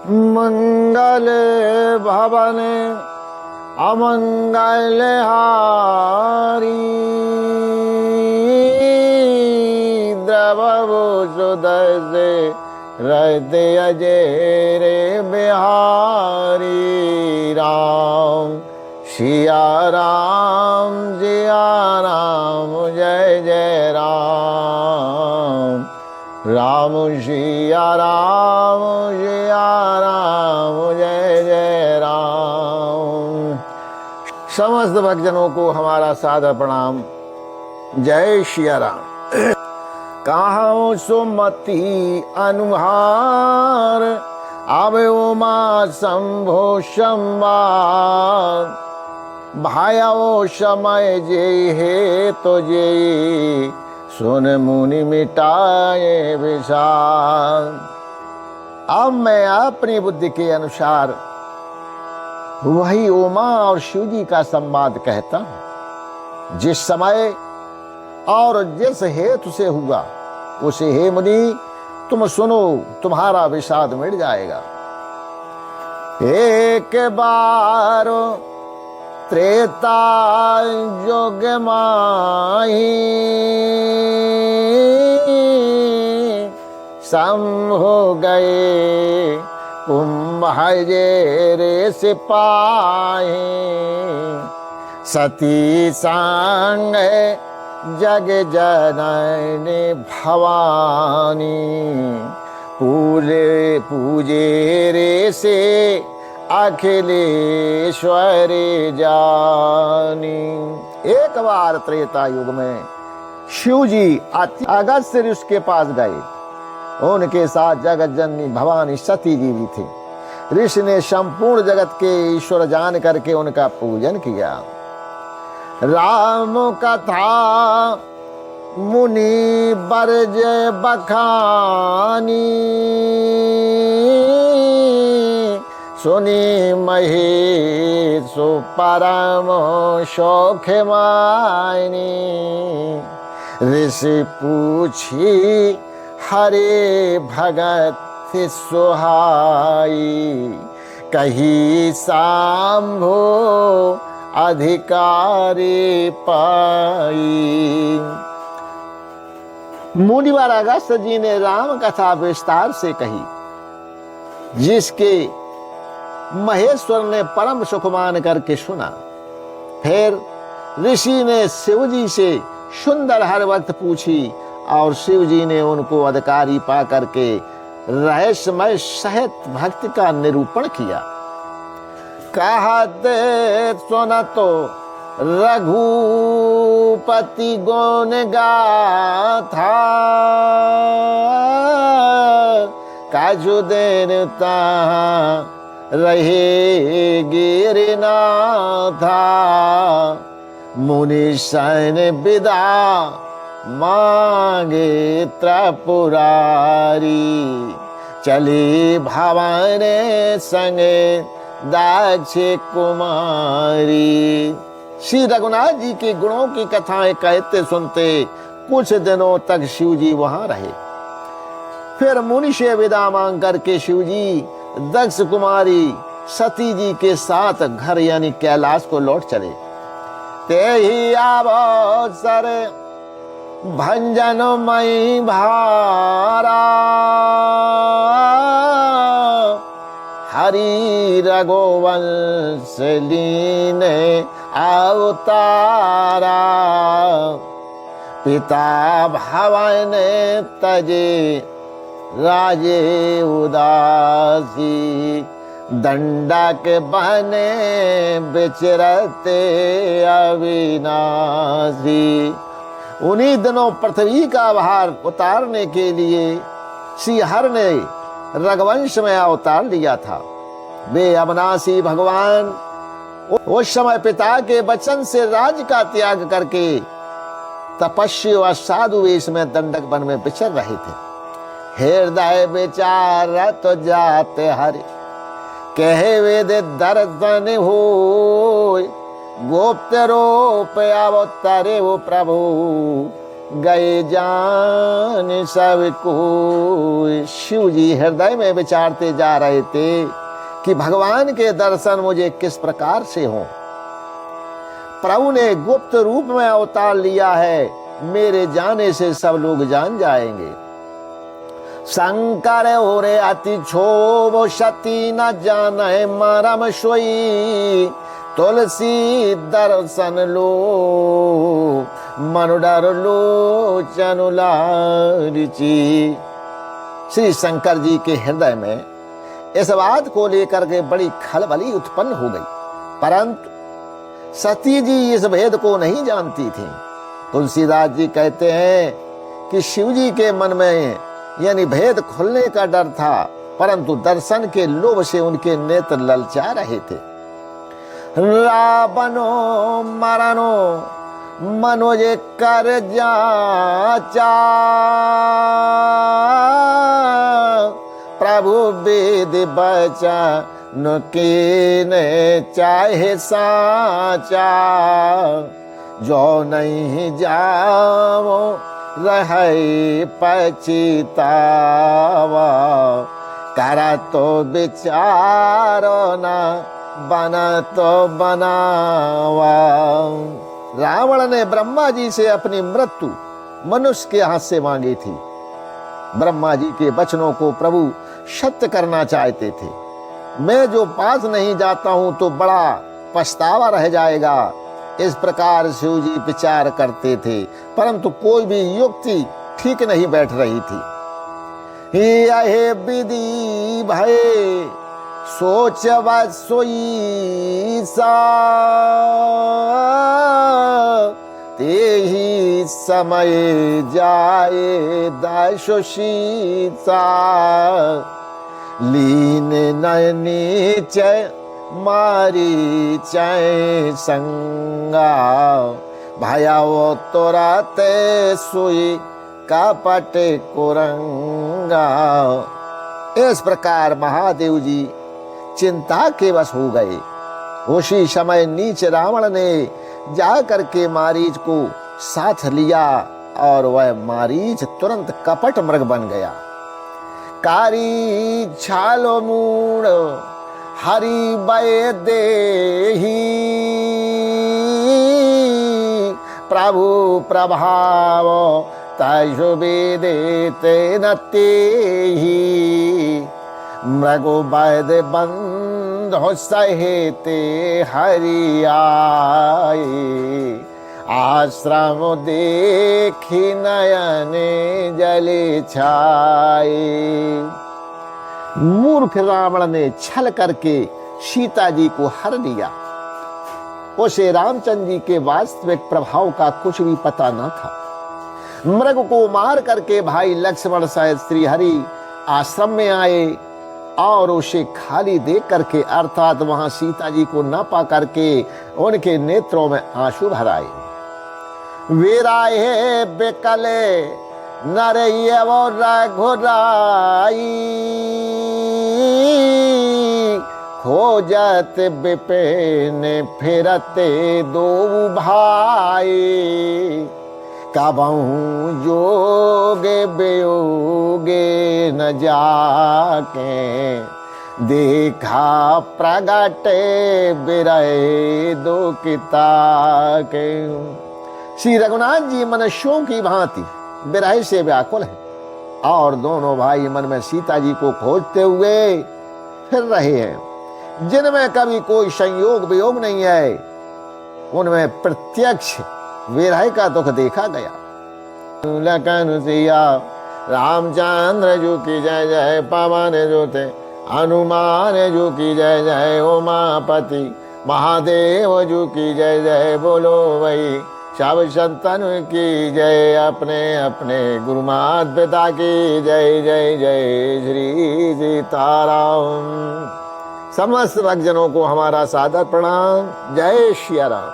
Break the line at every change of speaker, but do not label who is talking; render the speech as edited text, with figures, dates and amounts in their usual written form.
मंगल भवन अमंगल हारी द्रवभु सुदय से रहते अजय रे बिहारी राम सिया राम जय जय राम राम सिया राम जय जय राम। समस्त भक्तजनों को हमारा सादर प्रणाम। जय सिया राम। कहाँ सुमति अनुहार आवे उमा शंभो संवार भाया वो समय जे हे तो जे सुन मुनि मिटाए विषाद। अब मैं अपनी बुद्धि के अनुसार वही उमा और शिव जी का संवाद कहता हूं। जिस समय और जिस हेतु से हुआ उसे हे मुनि तुम सुनो, तुम्हारा विषाद मिट जाएगा। एक बार त्रेता युग माही शंभु गए कुंभजरे सिपाही सती संग जग जननी भवानी पूजे रे से अखिलेश्वर जानी। एक बार त्रेता युग में शिव जी अगस्त्य ऋषि के पास गए। उनके साथ जगत जननी भवानी सती जी भी थी। ऋषि ने संपूर्ण जगत के ईश्वर जान करके उनका पूजन किया। राम कथा मुनि बरज बखानी सुनी महेश परम शोख मायनी ऋषि पूछी हरे भगत सुहाई कही सांभो अधिकारी पाई। मुनिवर अगस्त्य जी ने राम कथा विस्तार से कही जिसके महेश्वर ने परम सुख मान करके सुना। फिर ऋषि ने शिव जी से सुंदर हर वक्त पूछी और शिव जी ने उनको अधिकारी पा करके रहस्यमय सहित भक्ति का निरूपण किया। कहते सुन तो रघुपति गुण गाथा काजु दिन रहे गिरनाथा मुनि सन विदा मांगे त्रिपुरारी चली भवन संगे दक्ष कुमारी। श्री रघुनाथ जी के गुणों की कथाएं कहते सुनते कुछ दिनों तक शिव जी वहां रहे। फिर मुनि से विदा मांग करके शिव जी दक्ष कुमारी सती जी के साथ घर यानी कैलाश को लौट चले। ते ही अवसर भंजन मई भारा हरि रघुवंश लीने अवतारा पिता भवन तजे राजे उदासी दंडक बने विचरते अविनाशी। उन्हीं दिनों पृथ्वी का भार उतारने के लिए श्री हर ने रघुवंश में अवतार लिया था। वे अविनाशी भगवान उस समय पिता के वचन से राज्य का त्याग करके तपस्वी व साधु वेश में दंडक वन में विचर रहे थे। हृदय विचार तो जाते हरि कहे वेद दर्शन हो गुप्त रूप अवतरे वो प्रभु गए जान सब को। शिव जी हृदय में विचारते जा रहे थे कि भगवान के दर्शन मुझे किस प्रकार से हो। प्रभु ने गुप्त रूप में अवतार लिया है, मेरे जाने से सब लोग जान जाएंगे। शंकर हो रे अति क्षोभ सती न जाने मरम सोई। तुलसी दर्शन लो मनु डर लोचन लारिची। श्री शंकर जी के हृदय में इस बात को लेकर के बड़ी खलबली उत्पन्न हो गई, परंतु सती जी इस भेद को नहीं जानती थी। तुलसीदास जी कहते हैं कि शिव जी के मन में यानी भेद खुलने का डर था, परंतु दर्शन के लोभ से उनके नेत्र ललचा रहे थे। रावणो मरनो मनोज कर जाचा। प्रभु वेद बचा नुके ने चाहे साचा। जो नहीं जाओ रहे पछतावा। करा तो विचारो ना बना तो बनावा। रावण ने ब्रह्मा जी से अपनी मृत्यु मनुष्य के हाथ से मांगी थी। ब्रह्मा जी के वचनों को प्रभु सत्य करना चाहते थे। मैं जो पास नहीं जाता हूं तो बड़ा पछतावा रह जाएगा, इस प्रकार शिव जी विचार करते थे, परंतु कोई भी युक्ति ठीक नहीं बैठ रही थी। यह विधि भय सोच सोई सा। ते ही समय जाए दाशोषीसा। लीन नीच मारी चै संगा। भयावो तोराते सुई कपट कुरंगा। इस प्रकार महादेव जी चिंता के वश हो गए। उसी समय नीच रावण ने जाकर के मारीच को साथ लिया और वह मारीच तुरंत कपट मृग बन गया। कारी छालो मूड हरि बय देही। प्रभु प्रभाव तजो वेदेते नतेहि। मृगो वैद बंधो सहेते हरि आए। आश्रम देखी नयने जले छाए। मूर्ख रावण ने छल करके सीता जी को हर लिया। उसे रामचंद्र जी के वास्तविक प्रभाव का कुछ भी पता न था। मृग को मार करके भाई लक्ष्मण सहित श्री हरि आश्रम में आए और उसे खाली देख करके अर्थात वहां सीता जी को न पा करके उनके नेत्रों में आंसू भर आए। वीराए बेकले नरैया वो रघुराई। खोजत विपिन फिरते दो भाई। कबहू जोगे बेयोगे न जाके। देखा प्रगटे बिरहे दो किता के। श्री रघुनाथ जी मनुष्यों की भांति बिरह से व्याकुल है और दोनों भाई मन में सीता जी को खोजते हुए फिर रहे हैं। जिनमें कभी कोई संयोग वियोग नहीं है, उनमें प्रत्यक्ष विरह का दुख देखा गया। लखन सिया रामचंद्र जो की जय जय। पवन जो थे हनुमान जो की जय जय। उमापति महादेव जो की जय जय। बोलो वही सब संतन की जय। अपने अपने गुरु माता पिता की जय जय जय। श्री सीताराम। समस्त भक्तजनों को हमारा सादर प्रणाम। जय श्री राम।